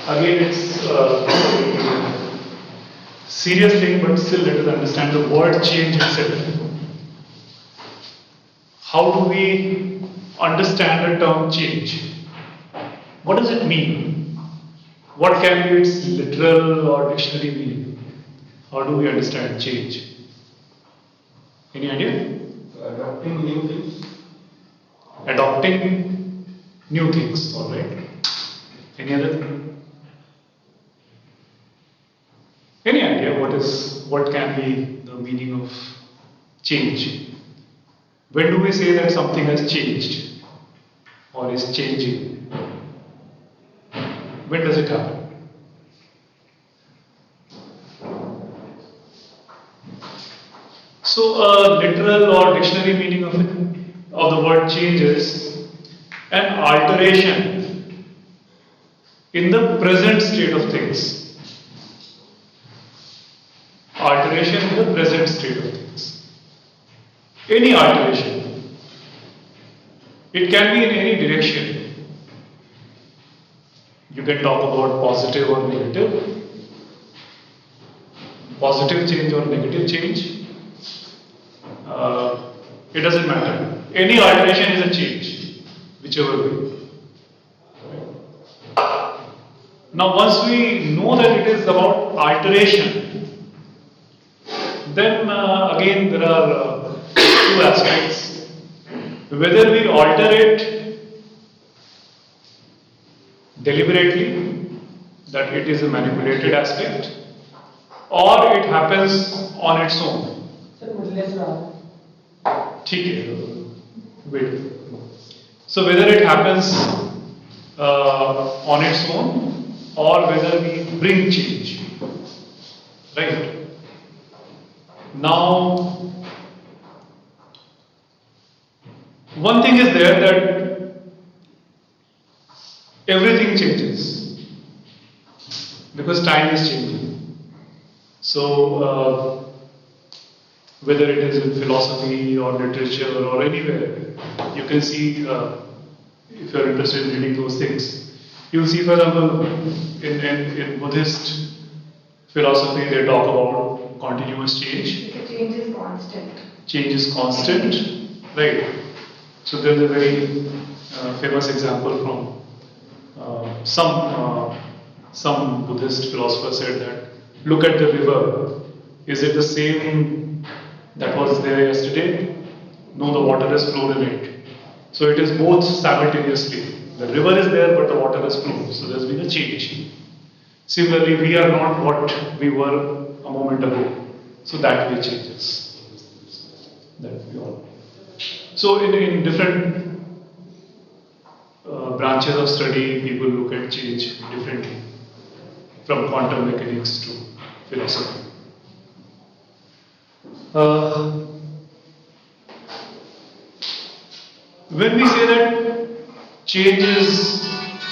Again, it's a serious thing, but still let us understand the word change itself. How do we understand the term change? What does it mean? What can be its literal or dictionary meaning? How do we understand change? Any idea? Adopting new things. Adopting new things, alright. Any other? Any idea what can be the meaning of change? When do we say that something has changed or is changing? When does it happen? So, a literal or dictionary meaning of the word change is an alteration in the present state of things. Alteration in the present state of things. Any alteration. It can be in any direction. You can talk about positive or negative. Positive change or negative change. It doesn't matter. Any alteration is a change, whichever way. Now, once we know that it is about alteration, then again there are two aspects. Whether we alter it deliberately, that it is a manipulated aspect, or it happens on its own. ठीक है, wait. So whether it happens on its own or whether we bring change, right? Now, one thing is there that everything changes because time is changing. So whether it is in philosophy or literature or anywhere, you can see, if you are interested in reading those things, you will see, for example, in Buddhist philosophy, they talk about continuous change. Change is constant. Change is constant, right? So there is a very famous example from some Buddhist philosopher said that, look at the river. Is it the same that was there yesterday? No, the water has flowed in it. So it is both simultaneously. The river is there, but the water has flowed. So there's been a change. Similarly, we are not what we were a moment ago. So that way changes. That we all. So in different branches of study, people look at change differently, from quantum mechanics to philosophy. When we say that change is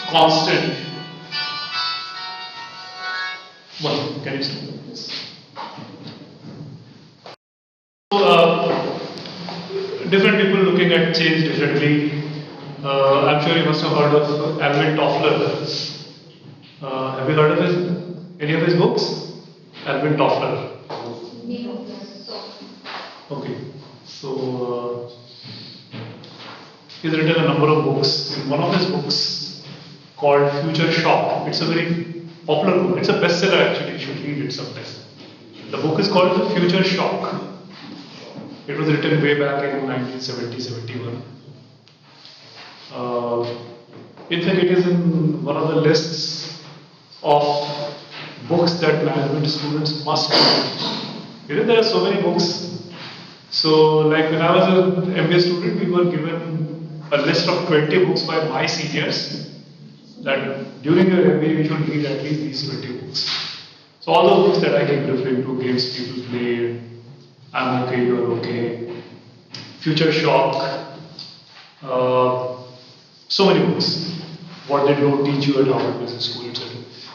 constant, what can you say about this? So, different people looking at change differently. I'm sure you must have heard of Alvin Toffler. Have you heard of any of his books? Alvin Toffler. Okay, so he's written a number of books. In one of his books called Future Shock, it's a very popular book. It's a bestseller actually. You should read it sometime. The book is called The Future Shock. It was written way back in 1970-71. In fact, it is in one of the lists of books that management students must read. There are so many books. So, like when I was an MBA student, we were given a list of 20 books by my seniors that during your MBA you should read at least these 20 books. So all those books that I keep referring to, games people play, I'm okay, you're okay, Future Shock, so many books, what they don't teach you at Harvard Business School, etc.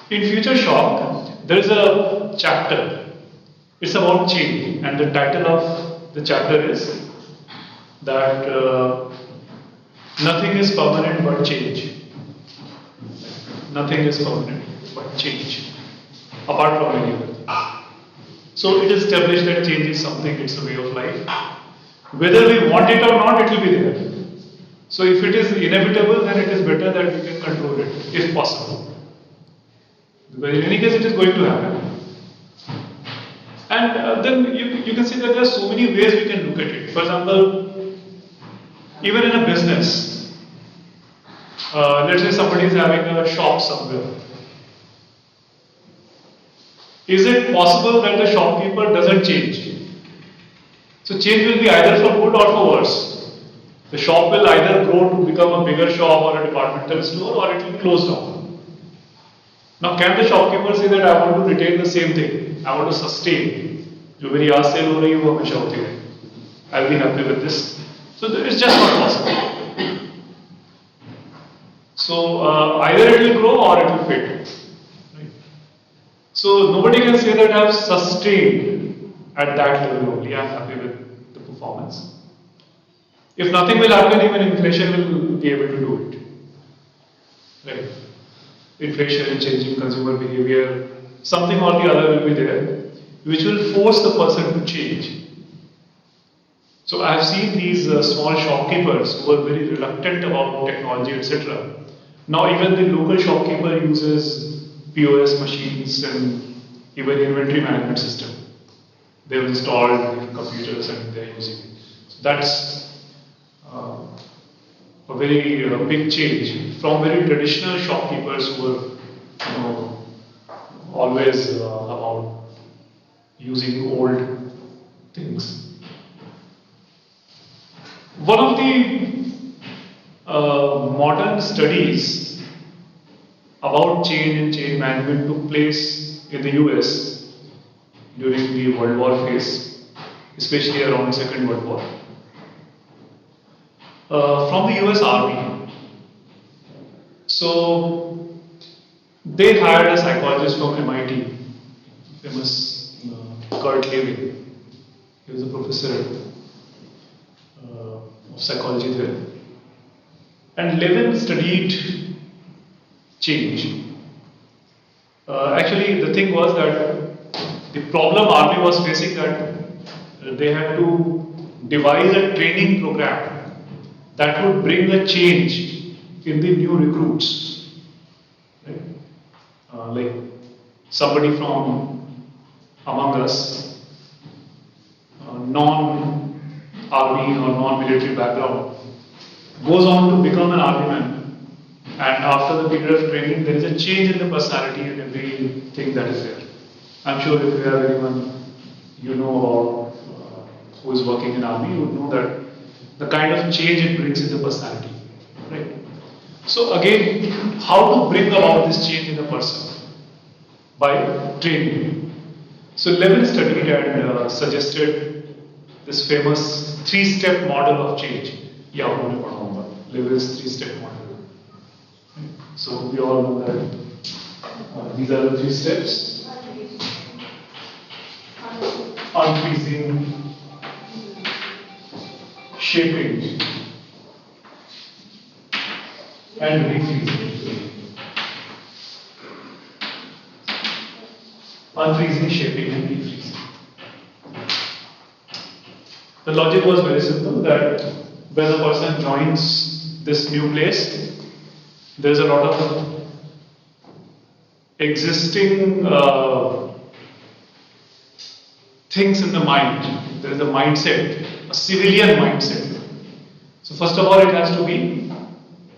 In Future Shock, there is a chapter, it's about change, and the title of the chapter is that nothing is permanent but change. Nothing is permanent. required change, apart from any other thing. So it is established that change is something, it's a way of life. Whether we want it or not, it will be there. So if it is inevitable, then it is better that we can control it, if possible. Because in any case, it is going to happen. And then you can see that there are so many ways we can look at it. For example, even in a business, let's say somebody is having a shop somewhere. Is it possible that the shopkeeper doesn't change? So change will be either for good or for worse. The shop will either grow to become a bigger shop or a departmental store, or it will close down. Now can the shopkeeper say that I want to retain the same thing, I want to sustain, जो मेरी आज cell हो रही है वो हमेशा होती रहे, I'll be happy with this. So it's just not possible. So either it will grow or it will fade. Right? So nobody can say that I have sustained at that level only, I am happy with the performance. If nothing will happen, even inflation will be able to do it. Right? Inflation, changing consumer behavior, something or the other will be there, which will force the person to change. So I have seen these small shopkeepers who are very reluctant about technology, etc. Now even the local shopkeeper uses POS machines and even inventory management system. They have installed computers and they are using it. So that's a very big change from very traditional shopkeepers who were always about using old things. One of the modern studies about change and change management took place in the US during the World War phase, especially around the Second World War. From the US Army. So they hired a psychologist from MIT, famous Kurt Lewin. He was a professor of psychology there. And Lewin studied change. Actually, the thing was that the problem Army was facing that they had to devise a training program that would bring a change in the new recruits. Right? Like somebody from among us, non-army or non-military background, goes on to become an army man, and after the period of training there is a change in the personality and everything that is there. I'm sure if you have anyone you know about who is working in army, you would know that the kind of change it brings in the personality, right? So again, how to bring about this change in a person? By training. So Lewin studied and suggested this famous 3-step model of change. Lewin's 3-step model. So we all know that these are the 3 steps. Unfreezing, shaping, and refreezing. Unfreezing, shaping, and refreezing. The logic was very simple, that when a person joins this new place, there is a lot of existing things in the mind. There is a mindset, a civilian mindset. So first of all, it has to be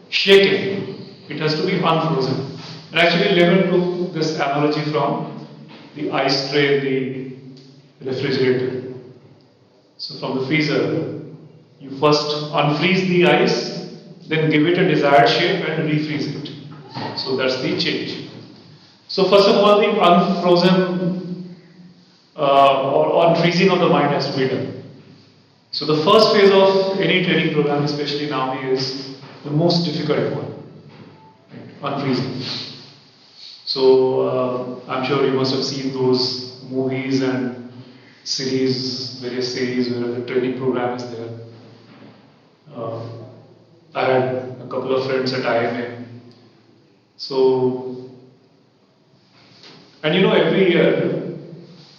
shaken. It has to be unfrozen. And actually, Lewin took this analogy from the ice tray in the refrigerator. So from the freezer, you first unfreeze the ice, then give it a desired shape and refreeze it. So that's the change. So first of all, the unfrozen or unfreezing of the mind has to be done. So the first phase of any training program, especially in army, is the most difficult one, right? Unfreezing. So I'm sure you must have seen those movies and various series where the training program is there. I had a couple of friends at IMA. So And every year,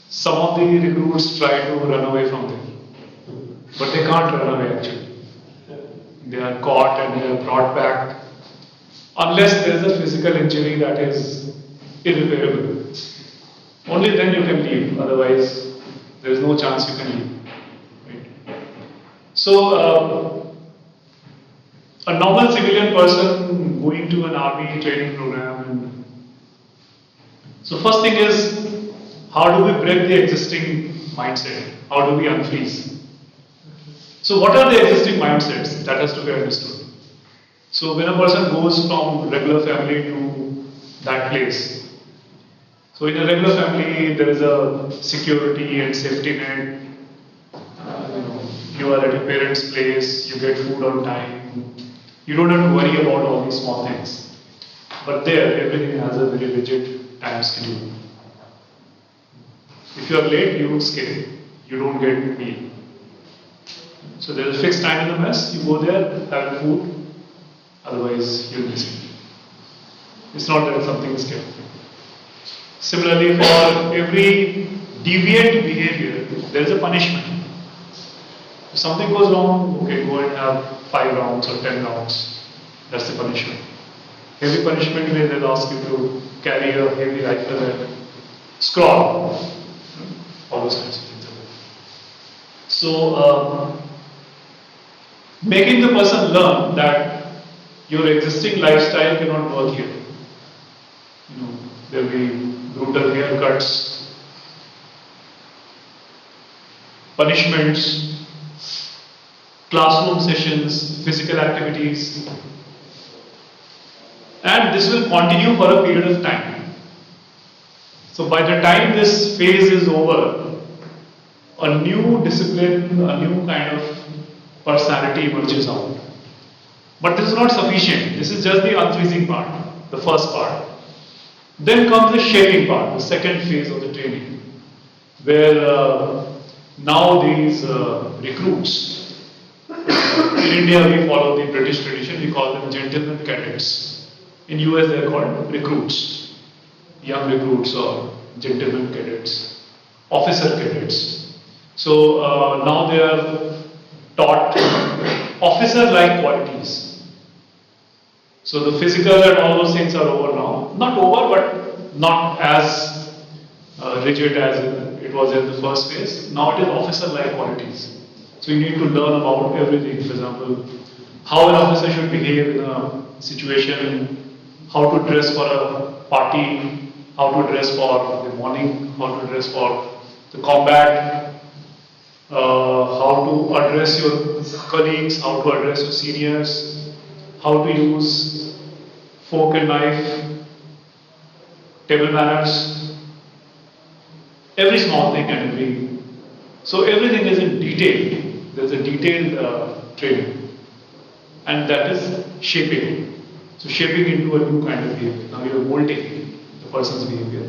some of the recruits try to run away from there. But they can't run away actually. They are caught and they are brought back. Unless there is a physical injury that is irreparable. Only then you can leave. Otherwise, there is no chance you can leave. Right? So, a normal civilian person going to an army training program. So first thing is, how do we break the existing mindset? How do we unfreeze? So what are the existing mindsets? That has to be understood. So when a person goes from regular family to that place, so in a regular family there is a security and safety net. You are at your parents' place, you get food on time. You don't have to worry about all these small things. But there, everything has a very rigid time schedule. If you are late, you escape. You don't get meal. So there is a fixed time in the mess. You go there, have food. Otherwise, you'll miss it. It's not that something is kept. Similarly, for every deviant behavior, there is a punishment. If something goes wrong, okay, go and have 5 rounds or 10 rounds. That's the punishment. Heavy punishment where they'll ask you to carry a heavy rifle and scrawl. All those kinds of things. So, making the person learn that your existing lifestyle cannot work here. There will be brutal haircuts, punishments, classroom sessions, physical activities, and this will continue for a period of time. So by the time this phase is over, a new discipline, a new kind of personality emerges out. But this is not sufficient. This is just the unfreezing part, the first part. Then comes the shaping part, the second phase of the training, where now these recruits, in India we follow the British tradition, we call them gentlemen cadets. In US they are called recruits, young recruits or gentlemen cadets, officer cadets. So now they are taught officer-like qualities. So the physical and all those things are over now. Not over, but not as rigid as it was in the first phase. Now it is officer-like qualities. So you need to learn about everything. For example, how an officer should behave in a situation, how to dress for a party, how to dress for the morning, how to dress for the combat, how to address your colleagues, how to address your seniors, how to use fork and knife, table manners, every small thing and every. So everything is in detail. There's a detailed training, and that is shaping. So shaping into a new kind of behavior. Now you are molding the person's behavior,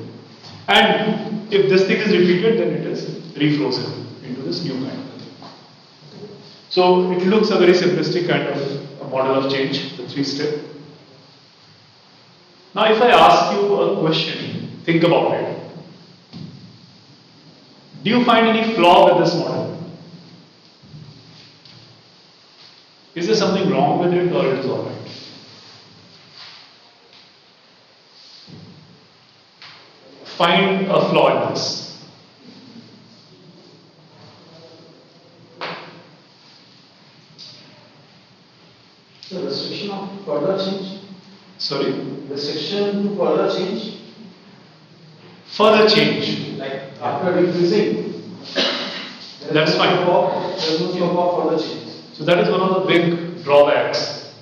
and if this thing is repeated, then it is refrozen into this new kind of thing. So it looks a very simplistic kind of a model of change, the 3-step. Now if I ask you a question, think about it. Do you find any flaw with this model? Is there something wrong with it or it is alright? Find a flaw in this. The restriction of further change? Sorry? Restriction to further change? Further change. Like after refreezing? That's fine. There is no scope of further change. So that is one of the big drawbacks.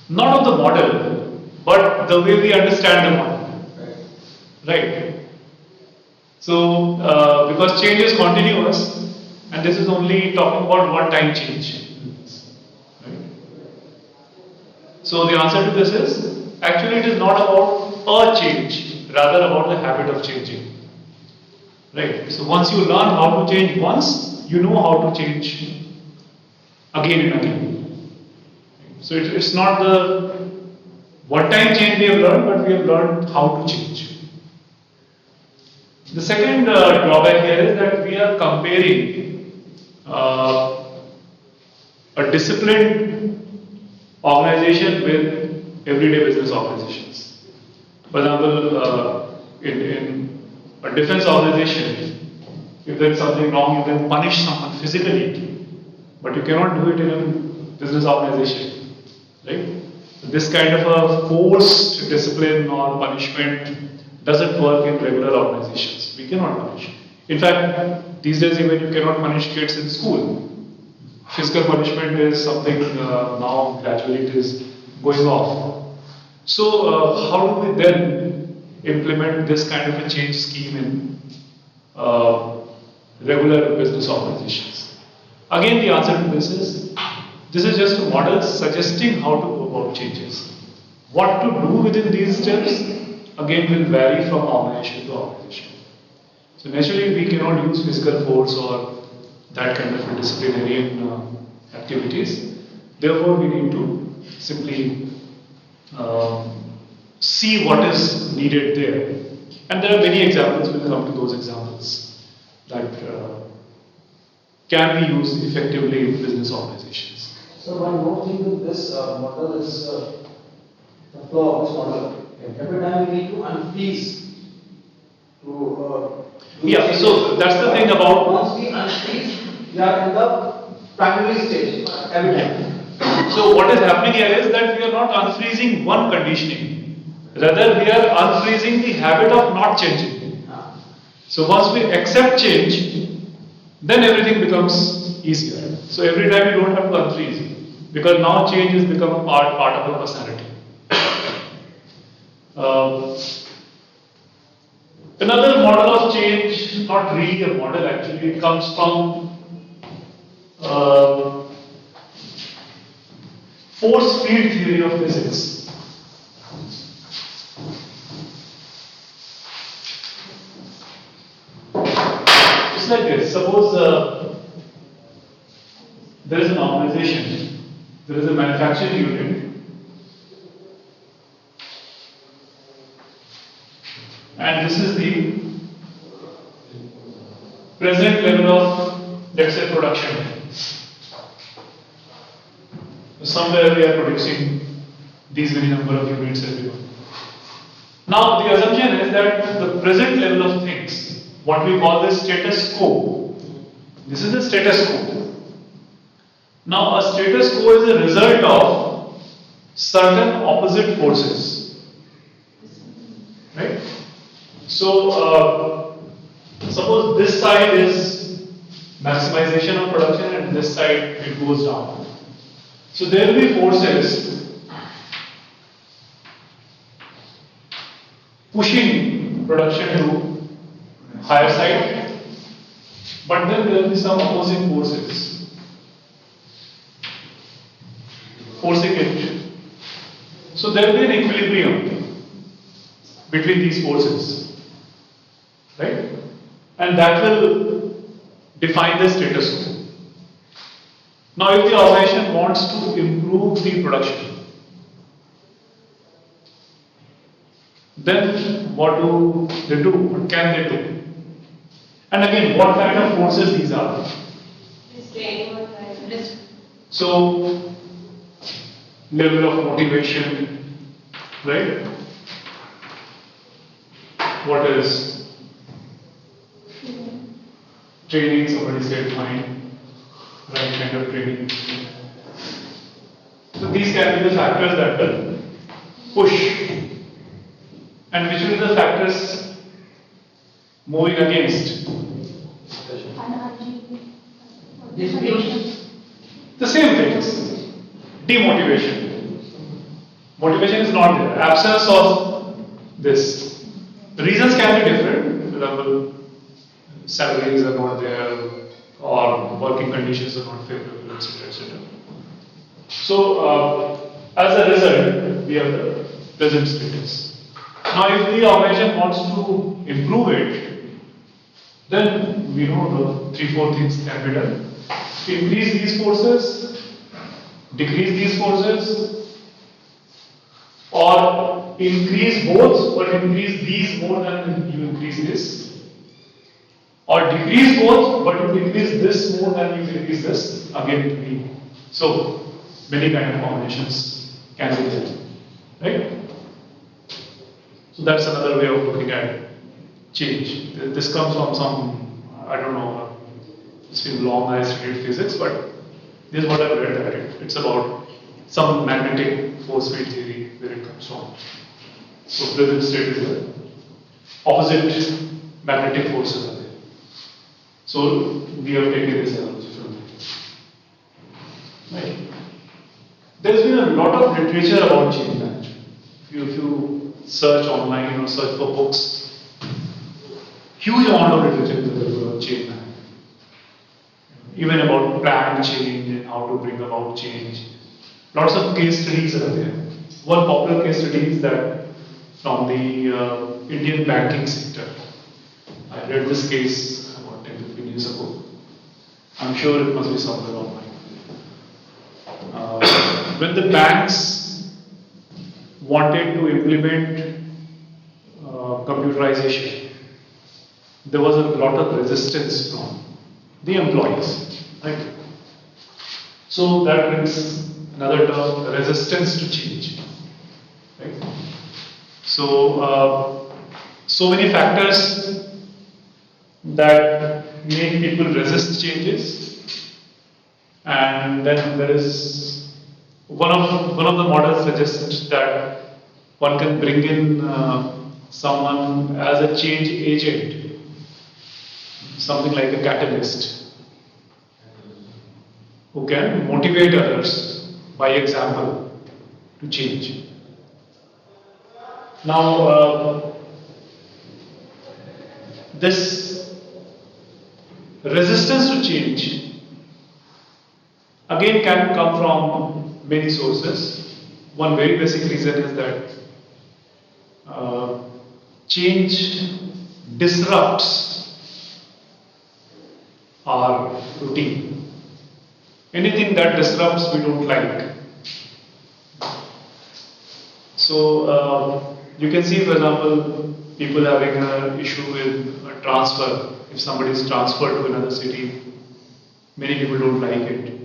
Not of the model, but the way we understand the model. Right? So, because change is continuous, and this is only talking about one-time change. Right? So the answer to this is, actually it is not about a change, rather about the habit of changing. Right? So once you learn how to change once, you know how to change again and again. So it's not the one-time change we have learned, but we have learned how to change. The second drawback here is that we are comparing a disciplined organization with everyday business organizations. For example, in a defense organization, if there is something wrong, you can punish someone physically, but you cannot do it in a business organization, right? So this kind of a forced discipline or punishment doesn't work in regular organizations. We cannot punish. In fact, these days even you cannot punish kids in school. Physical punishment is something now gradually it is going off. So how do we then implement this kind of a change scheme in regular business organizations? Again, the answer to this is just a model suggesting how to go about changes. What to do within these steps again will vary from organization to organization. So naturally we cannot use physical force or that kind of disciplinarian activities. Therefore we need to simply see what is needed there. And there are many examples, we'll come to those examples that can be used effectively in business organizations. So one more thing with this model is the flow of this model. Every time we need to unfreeze to yeah, so that's the thing about once we unfreeze, we are in the primary stage every time. So what is happening here is that we are not unfreezing one conditioning, rather we are unfreezing the habit of not changing. So once we accept change, then everything becomes easier. So every time you don't have to unfreeze, because now change has become a part of your personality. Another model of change, not really a model actually, it comes from force field theory of physics. It's like this. Suppose there is an organization, there is a manufacturing unit, and this is the present level of, let's say, production. Somewhere we are producing these many number of units every month. Now the assumption is that the present level of things, what we call the status quo, this is the status quo. Now a status quo is a result of certain opposite forces, right? So suppose this side is maximization of production and this side it goes down. So there will be forces pushing production to higher side, but then there will be some opposing forces forcing it. So there will be an equilibrium between these forces, right? And that will define the status quo. Now if the organization wants to improve the production, then what do they do? What can they do? And again, what kind of forces these are? So, level of motivation, right? What is training? Somebody said fine. Right kind of training. So these can be the factors that will push. And which will be the factors moving against? The same things. Demotivation. Motivation is not there. Absence of this. The reasons can be different. For example, salaries are not there, or working conditions are not favorable, etc. etc. So, as a result, we have the present status. Now, if the organization wants to improve it, then we know the 3-4 things can be done. Increase these forces, decrease these forces, or increase both, but increase these more than you increase this. or decrease both, but you decrease this more than you decrease this, again it will be. So many kind of combinations can be there, right? So that's another way of looking at change. This comes from some, I don't know, it's been long I studied physics, but this is what I've read that it's about some magnetic force field theory where it comes from. So present state is the opposite magnetic forces are there. So we have taken this analogy from there. Right. There's been a lot of literature about change management. If you search online or search for books, huge amount of literature is available about change management. Even about planned change and how to bring about change. Lots of case studies are there. One popular case study is that from the Indian banking sector. I read this case about 10-15 years ago. I'm sure it must be somewhere online. When the banks wanted to implement computerization, there was a lot of resistance from the employees, right? So that brings another term, resistance to change, right? So, so many factors that make people resist changes, and then there is one of the models suggests that one can bring in someone as a change agent, something like a catalyst, who can motivate others by example to change. Now, this resistance to change again can come from many sources. One very basic reason is that change disrupts our routine. Anything that disrupts we don't like. So you can see, for example, people having an issue with a transfer. If somebody is transferred to another city, many people don't like it.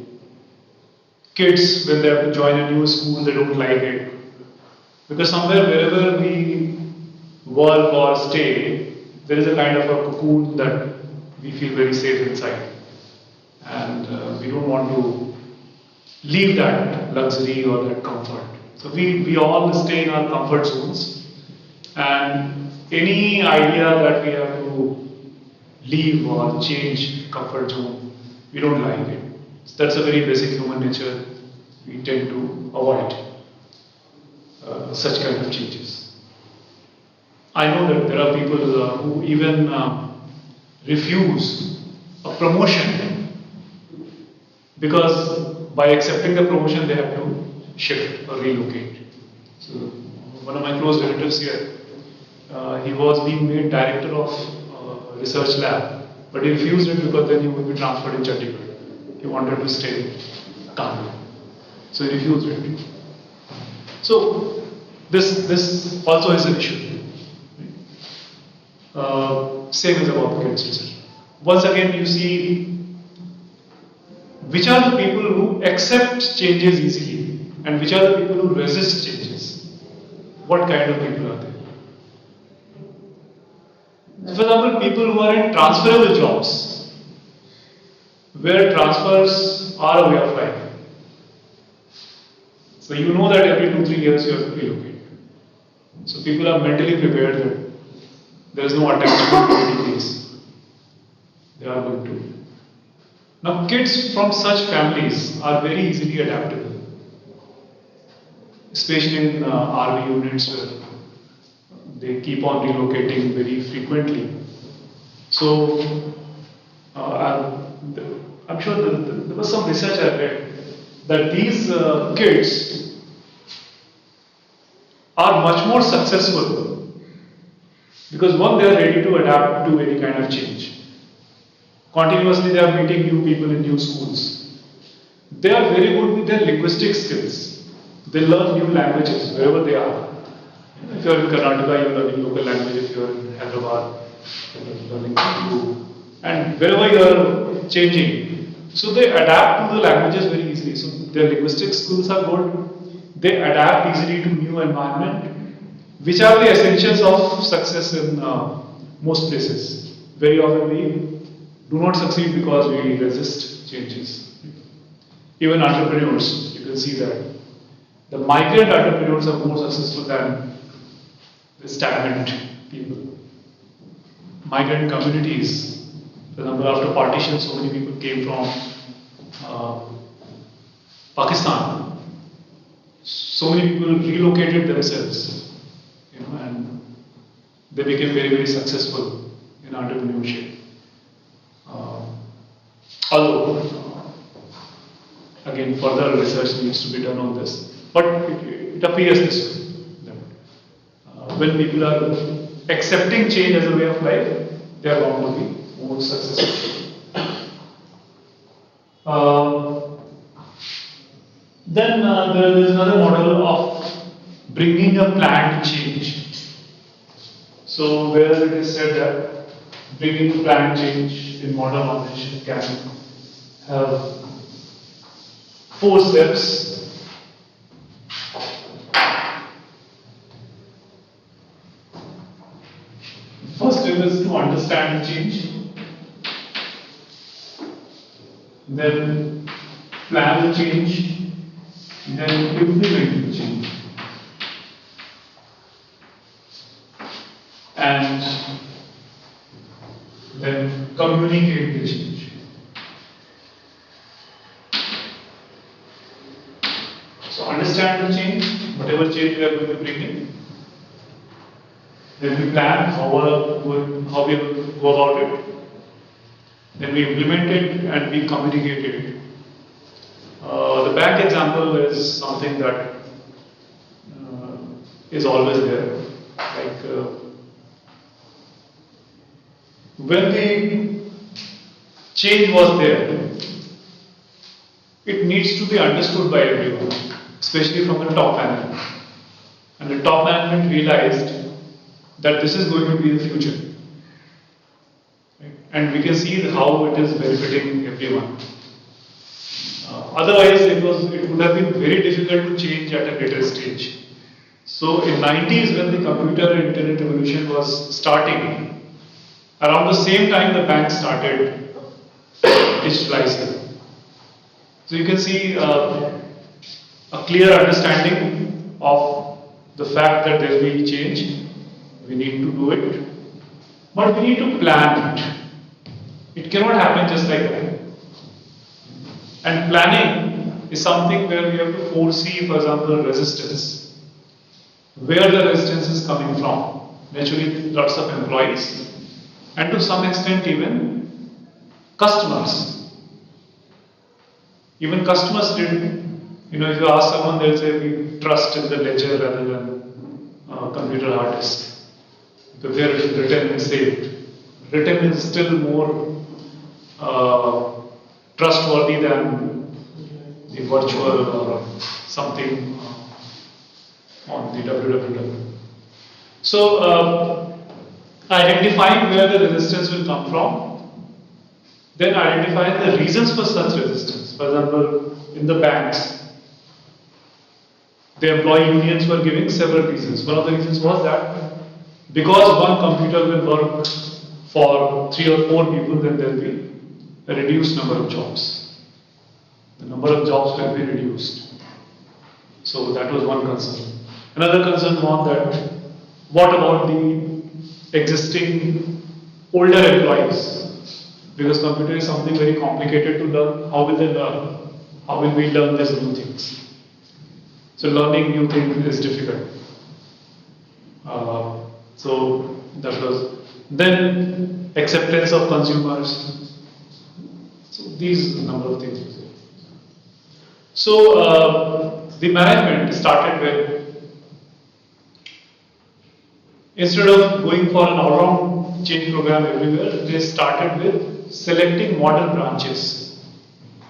Kids, when they have to join a new school, they don't like it. Because somewhere, wherever we work or stay, there is a kind of a cocoon that we feel very safe inside. And we don't want to leave that luxury or that comfort. So we all stay in our comfort zones, and any idea that we have to leave or change comfort zone, we don't like it. So that's a very basic human nature. We tend to avoid such kind of changes. I know that there are people who even refuse a promotion because by accepting the promotion they have to shift or relocate. So one of my close relatives here, he was being made director of a research lab, but he refused it because then he would be transferred in Chandigarh. He wanted to stay in Kanpur, so he refused it. So this also is an issue. Same is about kids, etc. Once again, you see which are the people who accept changes easily and which are the people who resist changes. What kind of people are they? For example, people who are in transferable jobs, where transfers are a way of life. So you know that every 2-3 years you have to relocate. So people are mentally prepared that there is no attachment to any place. They are going to. Now kids from such families are very easily adaptable, especially in RV units where they keep on relocating very frequently. So I'm sure there was some research I read that these kids are much more successful because one, they are ready to adapt to any kind of change. Continuously they are meeting new people in new schools. They are very good with their linguistic skills. They learn new languages wherever they are. If you are in Karnataka, you are learning local language. If you are in Hyderabad, you are learning Telugu. And wherever you are changing, so they adapt to the languages very easily. So their linguistic skills are good. They adapt easily to new environment, which are the essentials of success in most places. Very often we do not succeed because we resist changes. Even entrepreneurs, you can see that the migrant entrepreneurs are more successful than the stagnant people. Migrant communities, for example, after partition, so many people came from uh, Pakistan. So many people relocated themselves, and they became very, very successful in entrepreneurship. Although, again, further research needs to be done on this, but it appears this way. That, when people are accepting change as a way of life, they are bound to be more successful. Then there is another model of bringing a planned change. So where it is said that bringing planned change in modern organization can have 4 steps. First step is to understand the change, then plan the change, then implement the change, and then communicate the change. So understand the change, whatever change we are going to bring in. Then we plan how we will go about it. Then we implement it and we communicate it. The bank example is something that is always there. Like when the change was there, it needs to be understood by everyone, especially from the top management. And the top management realized that this is going to be the future. Right? And we can see how it is benefiting everyone. Otherwise, it would have been very difficult to change at a later stage. So in 90s, when the computer and internet revolution was starting, around the same time the bank started digitalizing. So you can see a clear understanding of the fact that there will be change. We need to do it, but we need to plan it. It cannot happen just like that. And planning is something where we have to foresee, for example, resistance. Where the resistance is coming from. Naturally, lots of employees, and to some extent even customers. Even customers did, if you ask someone, they'll say we trust in the ledger rather than computer hard disk. Because there it is written and saved. Written is still more trustworthy than the virtual or something on the www. So identifying where the resistance will come from, then identifying the reasons for such resistance. For example, in the banks, the employee unions were giving several reasons. One of the reasons was that because one computer will work for 3 or 4 people, then there will be a reduced number of jobs. The number of jobs will be reduced. So that was one concern. Another concern was that what about the existing older employees? Because computer is something very complicated to learn. How will they learn? How will we learn these new things? So learning new things is difficult. So that was then acceptance of consumers. So these number of things. So the management started with, instead of going for an all-round change program everywhere, they started with selecting model branches.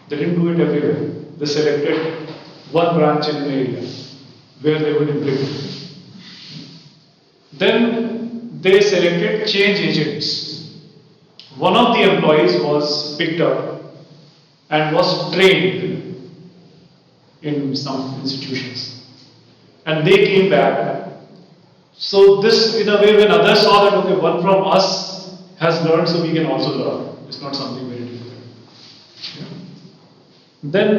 They didn't do it everywhere. They selected one branch in an area where they would implement. Then they selected change agents. one of the employees was picked up and was trained in some institutions. And they came back. So this, in a way, when others saw that, okay, one from us has learned, so we can also learn. It's not something very difficult. Yeah. Then,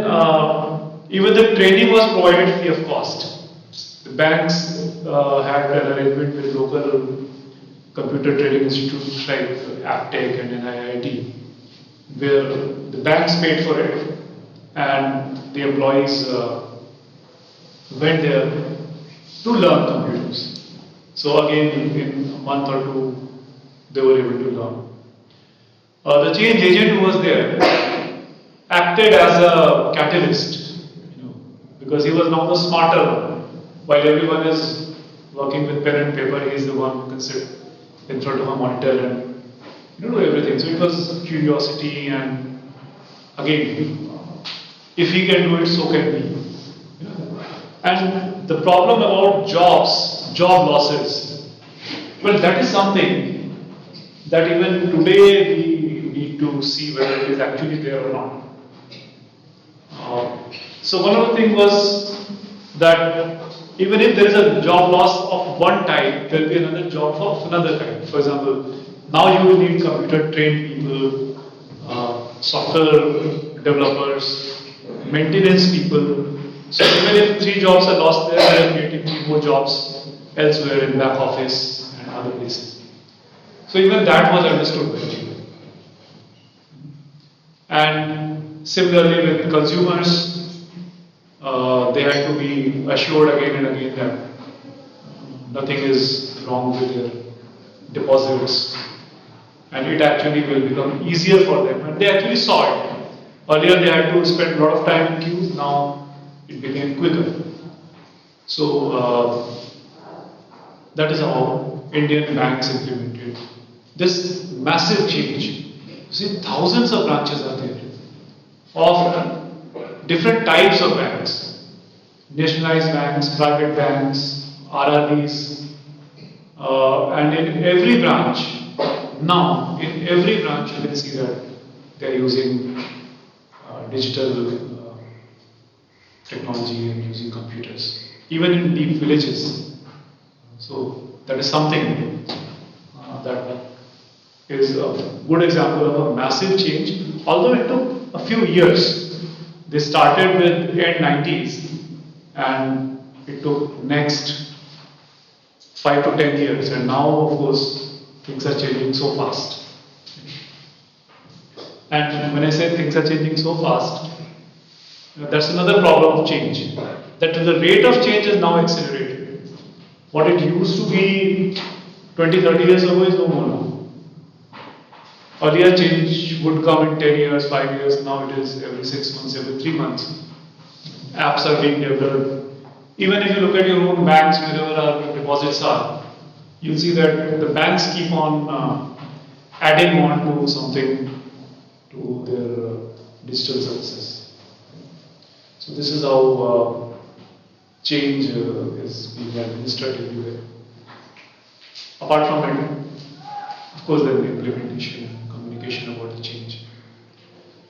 even the training was provided free of cost. The banks had an arrangement with local computer training institutes like Aptech and NIIT, where the banks paid for it and the employees went there to learn computers. So again, in a month or two, they were able to learn. The change agent who was there acted as a catalyst, because he was now the smarter one. While everyone is working with pen and paper, he is the one who can sit in front of a monitor and do everything. So it was curiosity, and again, if he can do it, so can we. And the problem about job losses, well, that is something that even today we need to see whether it is actually there or not. So one of the things was that even if there is a job loss of one type, there will be another job of another type. For example, now you will need computer trained people, software developers, maintenance people. So even if 3 jobs are lost there are creating 3 more jobs elsewhere in back office and other places. So even that was understood by people. And similarly with consumers, they had to be assured again and again that nothing is wrong with their deposits, and it actually will become easier for them. And they actually saw it. Earlier they had to spend a lot of time in queues, now it became quicker. So that is how Indian banks implemented this massive change. See, thousands of branches are there of different types of banks, nationalized banks, private banks, RRBs, and in every branch, now in every branch you can see that they are using digital technology and using computers, even in deep villages. So that is something that is a good example of a massive change, although it took a few years. They started with end 90s and it took next 5 to 10 years, and now of course things are changing so fast. And when I say things are changing so fast, that's another problem of change, that the rate of change is now accelerated. What it used to be 20, 30 years ago is no more now. Earlier change would come in 10 years, 5 years, now it is every 6 months, every 3 months. Apps are being developed. Even if you look at your own banks, wherever our deposits are, you'll see that the banks keep on adding on to something to their digital services. So this is how change is being administered everywhere. Apart from it, of course, there is implementation and communication about the change.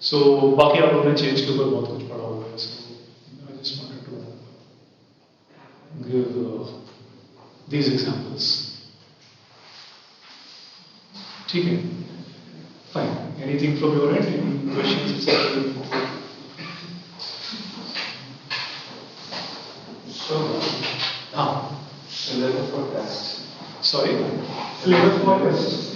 So, बाकी आप लोगों ने change के ऊपर बहुत कुछ पढ़ा हुआ है. So, I just wanted to give these examples. ठीक है? Fine. Anything from your end? Any questions? So, syllabus for test. Sorry? Syllabus for test.